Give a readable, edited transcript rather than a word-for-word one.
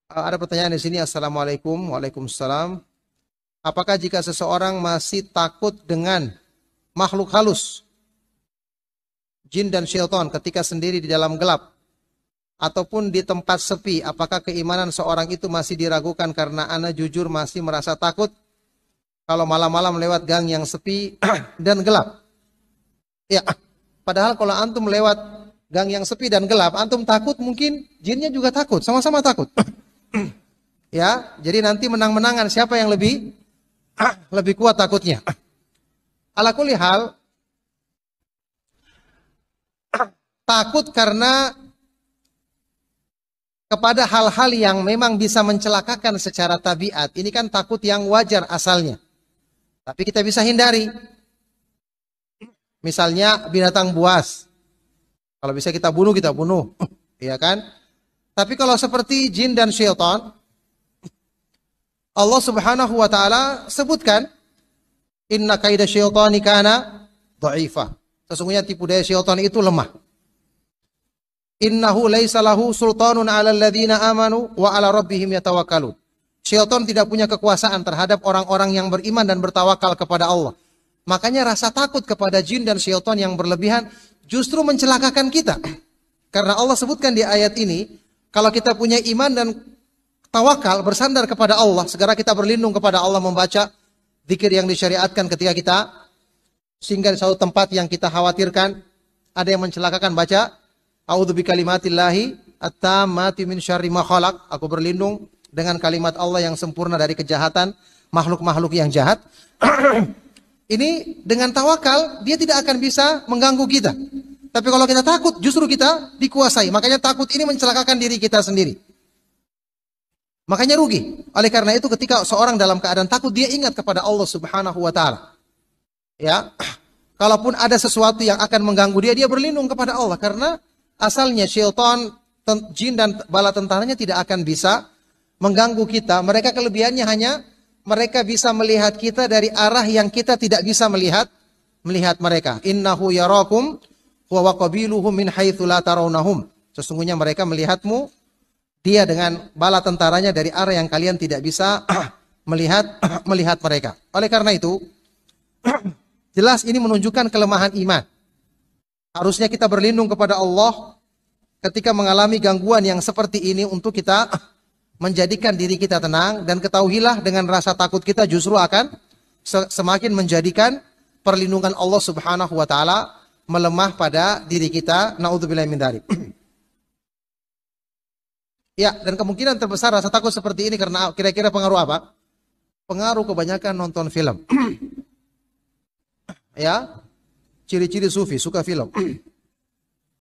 Ada pertanyaan di sini. Assalamualaikum. Waalaikumsalam. Apakah jika seseorang masih takut dengan makhluk halus, jin dan syaitan ketika sendiri di dalam gelap ataupun di tempat sepi, apakah keimanan seorang itu masih diragukan? Karena ana jujur masih merasa takut kalau malam-malam lewat gang yang sepi dan gelap. Ya, padahal kalau antum lewat gang yang sepi dan gelap, antum takut, mungkin jinnya juga takut, sama-sama takut. Ya, jadi nanti menang-menangan siapa yang lebih kuat takutnya. Ala kulli hal, takut karena kepada hal-hal yang memang bisa mencelakakan secara tabiat, ini kan takut yang wajar asalnya. Tapi kita bisa hindari. Misalnya binatang buas. Kalau bisa kita bunuh, ya kan? Tapi kalau seperti jin dan syaitan, Allah Subhanahu wa taala sebutkan, inna kaida syaitani kana dha'ifa. Sesungguhnya tipu daya syaitan itu lemah. Innahu laisa lahu sultanun 'alal ladzina amanu wa 'ala rabbihim yatawakkalun. Syaitan tidak punya kekuasaan terhadap orang-orang yang beriman dan bertawakal kepada Allah. Makanya rasa takut kepada jin dan syaitan yang berlebihan justru mencelakakan kita. Karena Allah sebutkan di ayat ini, kalau kita punya iman dan tawakal, bersandar kepada Allah, segera kita berlindung kepada Allah, membaca zikir yang disyariatkan ketika kita singgah di suatu tempat yang kita khawatirkan ada yang mencelakakan, baca a'udzu bikalimatillahi at-tammati min syarri ma khalaq. Aku berlindung dengan kalimat Allah yang sempurna dari kejahatan makhluk-makhluk yang jahat. Ini dengan tawakal dia tidak akan bisa mengganggu kita. Tapi kalau kita takut, justru kita dikuasai. Makanya takut ini mencelakakan diri kita sendiri. Makanya rugi. Oleh karena itu ketika seorang dalam keadaan takut, dia ingat kepada Allah Subhanahu wa taala. Ya. Kalaupun ada sesuatu yang akan mengganggu dia, dia berlindung kepada Allah karena asalnya syaitan, jin dan bala tentaranya tidak akan bisa mengganggu kita. Mereka kelebihannya hanya mereka bisa melihat kita dari arah yang kita tidak bisa melihat mereka. Innahu yarakum wa qabiluhum min haitsu la tarawnahum. Sesungguhnya mereka melihatmu, dia dengan bala tentaranya dari arah yang kalian tidak bisa melihat mereka. Oleh karena itu, jelas ini menunjukkan kelemahan iman. Harusnya kita berlindung kepada Allah ketika mengalami gangguan yang seperti ini untuk kita menjadikan diri kita tenang, dan ketahuilah dengan rasa takut kita justru akan semakin menjadikan perlindungan Allah Subhanahu wa taala melemah pada diri kita. Naudzubillahi min dzalik. Ya, dan kemungkinan terbesar rasa takut seperti ini karena kira-kira pengaruh apa? Pengaruh kebanyakan nonton film. Ya, ciri-ciri sufi, suka film.